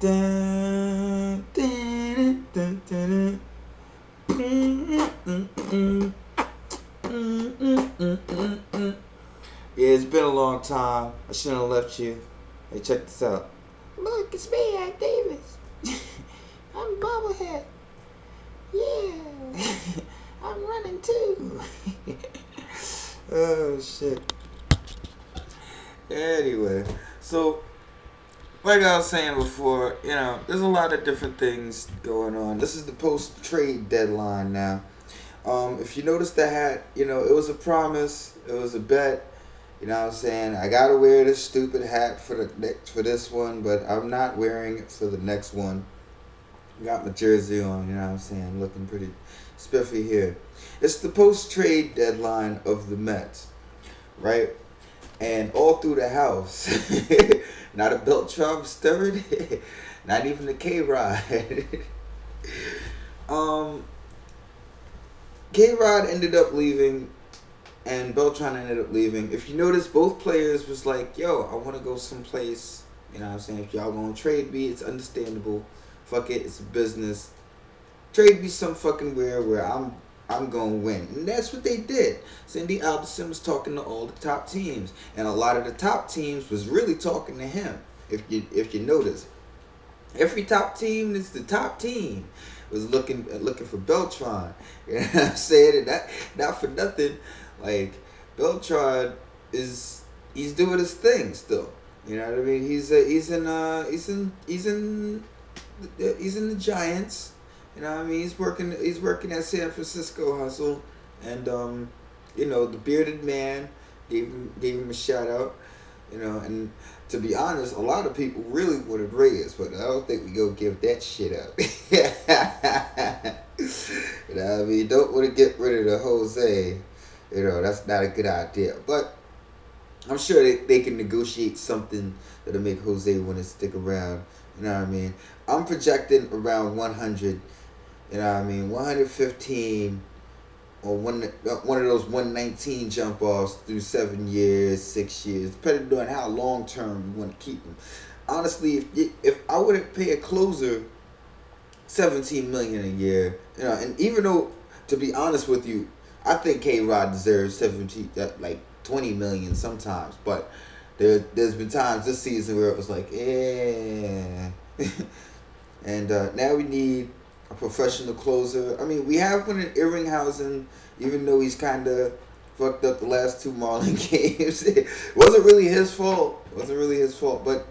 Dun, dun, dun, dun, dun. Yeah, it's been a long time. I shouldn't have left you. Hey, check this out. Look, it's me, Ed Davis. I'm bobblehead. Yeah, I'm running too. Oh shit. Anyway, so like I was saying before, there's a lot of different things going on. This is the post trade deadline now. If you notice the hat, it was a promise. It was a bet. You know what I'm saying? I gotta wear this stupid hat for this one, but I'm not wearing it for the next one. Got my jersey on, you know what I'm saying? Looking pretty spiffy here. It's the post trade deadline of the Mets, right? And all through the house, not a beltran stirred, not even a K-Rod. um, K-Rod ended up leaving, and Beltran ended up leaving. If you notice, both players was like, yo, I want to go someplace. You know what I'm saying? If y'all gonna trade me, it's understandable. Fuck it, it's a business. Trade me some fucking where I'm gonna win. And that's what they did. Cindy Alderson was talking to all the top teams. And a lot of the top teams was really talking to him. If you notice. Every top team is the top team was looking for Beltran. You know what I'm saying? And that, not for nothing. Like, Beltran he's doing his thing still. You know what I mean? He's in the Giants. You know what I mean? He's working at San Francisco Hustle, and the bearded man gave him a shout out. And to be honest, a lot of people really wanted Reyes, but I don't think we go give that shit up. You know what I mean? Don't want to get rid of the Jose. That's not a good idea. But I'm sure they can negotiate something that'll make Jose want to stick around. You know what I mean? I'm projecting around 100. You know what I mean? 115 or one of those 119 jump offs through 7 years, 6 years, depending on how long term you want to keep them. Honestly, if I wouldn't pay a closer $17 million a year, and even though, to be honest with you, I think K-Rod deserves 20 million sometimes, but there's been times this season where it was like, and now we need a professional closer. I mean, we have one in Irringhausen, even though he's kind of fucked up the last two Marlin games. It wasn't really his fault. But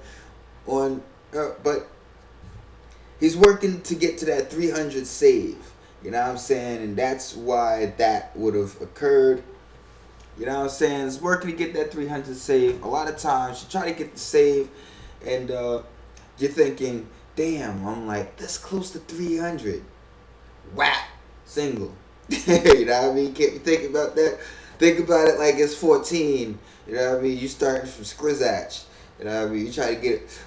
he's working to get to that 300 save. You know what I'm saying? And that's why that would have occurred. You know what I'm saying? It's working to get that 300 save. A lot of times you try to get the save, and you're thinking, damn, I'm like this close to 300. Whack, single. You know what I mean? Can't be thinking about that. Think about it like it's 14. You know what I mean? You starting from Skrizach. You know what I mean?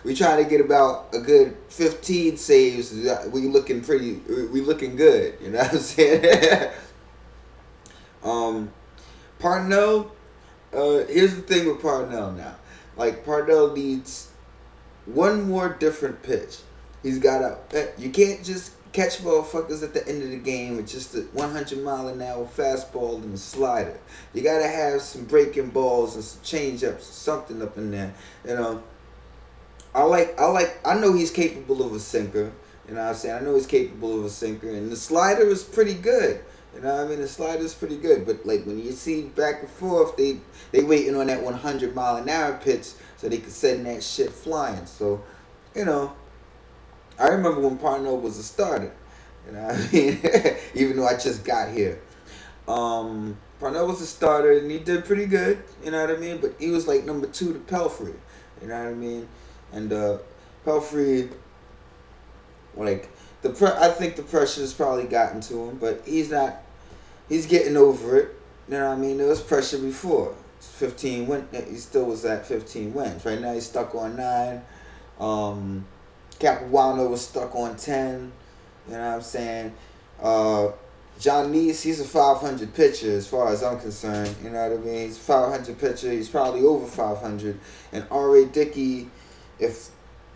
We try to get about a good 15 saves. We looking good. You know what I'm saying? Parnell, here's the thing with Parnell now. Like, Parnell needs one more different pitch. He's got you can't just catch motherfuckers at the end of the game with just a 100-mile-an-hour fastball and a slider. You gotta have some breaking balls and some change-ups, something up in there. I know he's capable of a sinker. You know what I'm saying? I know he's capable of a sinker, and the slider is pretty good. You know what I mean? The slider's pretty good, but like when you see back and forth, they waiting on that 100-mile-an-hour pitch so they could send that shit flying. So, I remember when Parnell was a starter. You know what I mean? Even though I just got here. Parnell was a starter and he did pretty good. You know what I mean? But he was like number 2 to Pelfrey. You know what I mean? And Pelfrey, like, I think the pressure's probably gotten to him, but he's getting over it. You know what I mean? There was pressure before. 15 win. He still was at 15 wins. Right now he's stuck on 9. Capuano was stuck on 10. You know what I'm saying? John Neese, he's a 500 pitcher as far as I'm concerned. You know what I mean? He's a 500 pitcher. He's probably over 500. And R.A. Dickey, if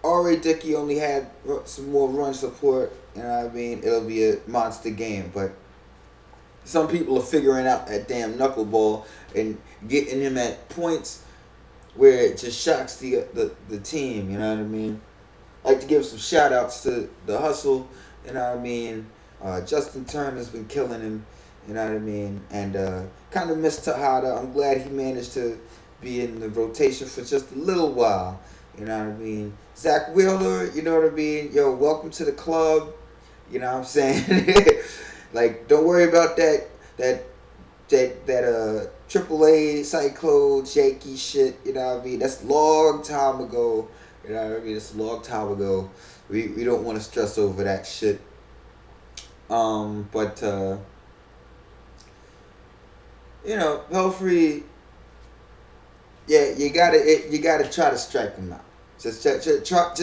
R.A. Dickey only had some more run support. You know what I mean? It'll be a monster game, but some people are figuring out that damn knuckleball and getting him at points where it just shocks the team. You know what I mean? I like to give some shout outs to the hustle. You know what I mean? Justin Turner's been killing him. You know what I mean? And kind of missed Tejada. I'm glad he managed to be in the rotation for just a little while. You know what I mean? Zach Wheeler, you know what I mean? Yo, welcome to the club. You know what I'm saying? Like, don't worry about that AAA Cyclone Yankee shit. You know what I mean? That's a long time ago. You know what I mean? It's a long time ago. We don't want to stress over that shit. But you know, Pelfrey. Yeah, you gotta try to strike him out. Just attempt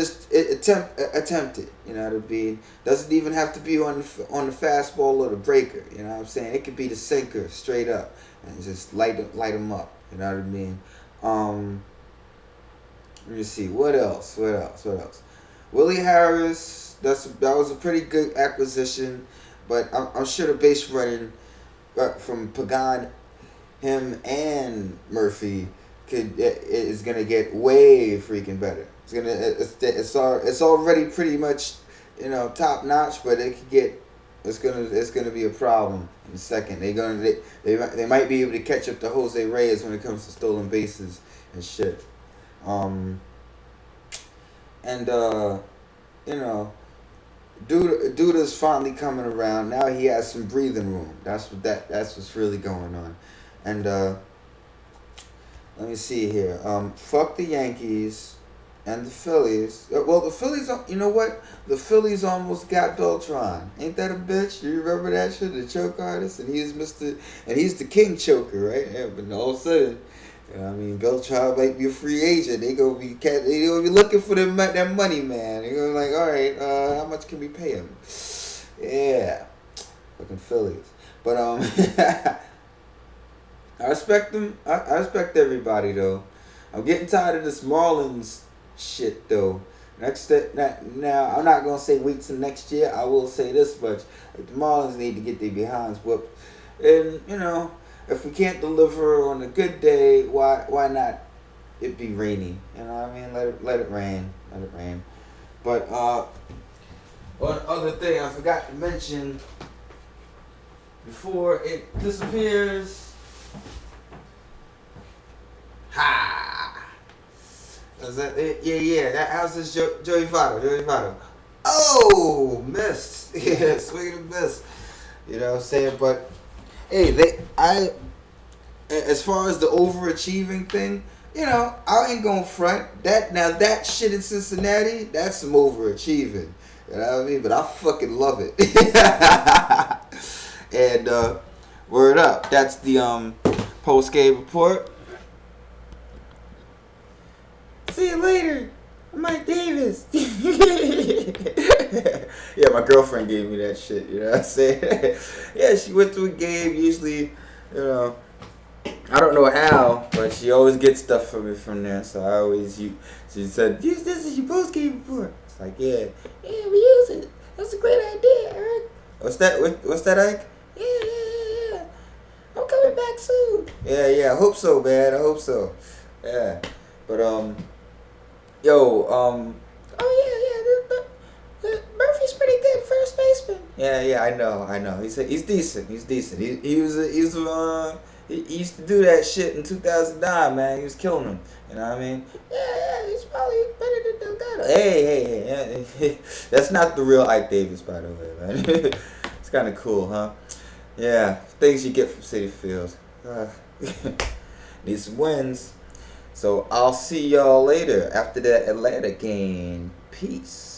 it. You know what I mean? Doesn't even have to be on the fastball or the breaker. You know what I'm saying? It could be the sinker straight up and just light him up. You know what I mean? Let me see. What else? Willie Harris. That was a pretty good acquisition, but I'm sure the base running from Pagan, him and Murphy is gonna get way freaking better. It's already pretty much, you know, top notch, but it could get it's gonna be a problem in a second. They might be able to catch up to Jose Reyes when it comes to stolen bases and shit. You know, Duda's finally coming around. Now he has some breathing room. That's what's really going on. And let me see here. Fuck the Yankees and the Phillies. Well, the Phillies, you know what? The Phillies almost got Beltran. Ain't that a bitch? You remember that shit? The choke artist? And he's the king choker, right? Yeah, but all of a sudden, you know what I mean, Beltran might be a free agent. They gonna be looking for that money, man. They gonna be like, all right, how much can we pay him? Yeah, fucking Phillies. But I respect them. I respect everybody though. I'm getting tired of this Marlins shit though. Now I'm not gonna say wait till next year. I will say this much: like, the Marlins need to get their behinds whooped, and you know, if we can't deliver on a good day, why not? It be rainy. You know what I mean? Let it rain. But one other thing I forgot to mention before it disappears. Ha! Is that it? Yeah. That house is Joey Votto. Oh, missed. Yeah, swing and miss. You know what I'm saying? But hey, as far as the overachieving thing, you know, I ain't gonna front. That shit in Cincinnati, that's some overachieving. You know what I mean? But I fucking love it. And word up. That's the post game report. See you later, Mike Davis. Yeah, my girlfriend gave me that shit, you know what I'm saying? Yeah, she went to a game, usually, you know, I don't know how, but she always gets stuff from me from there, so she said, use this as your post game report. It's like, yeah, we use it. That's a great idea, Eric. What's that, Ike? Yeah. I'm coming back soon. Yeah, I hope so, man, Yeah, but, oh yeah, Murphy's pretty good first baseman. Yeah, I know. He's decent. He used to do that shit in 2009, man. He was killing him. You know what I mean? Yeah, he's probably better than Delgado. Hey, that's not the real Ike Davis, by the way, man. It's kind of cool, huh? Yeah, things you get from Citi Field. Need some wins. So I'll see y'all later after that Atlanta game. Peace.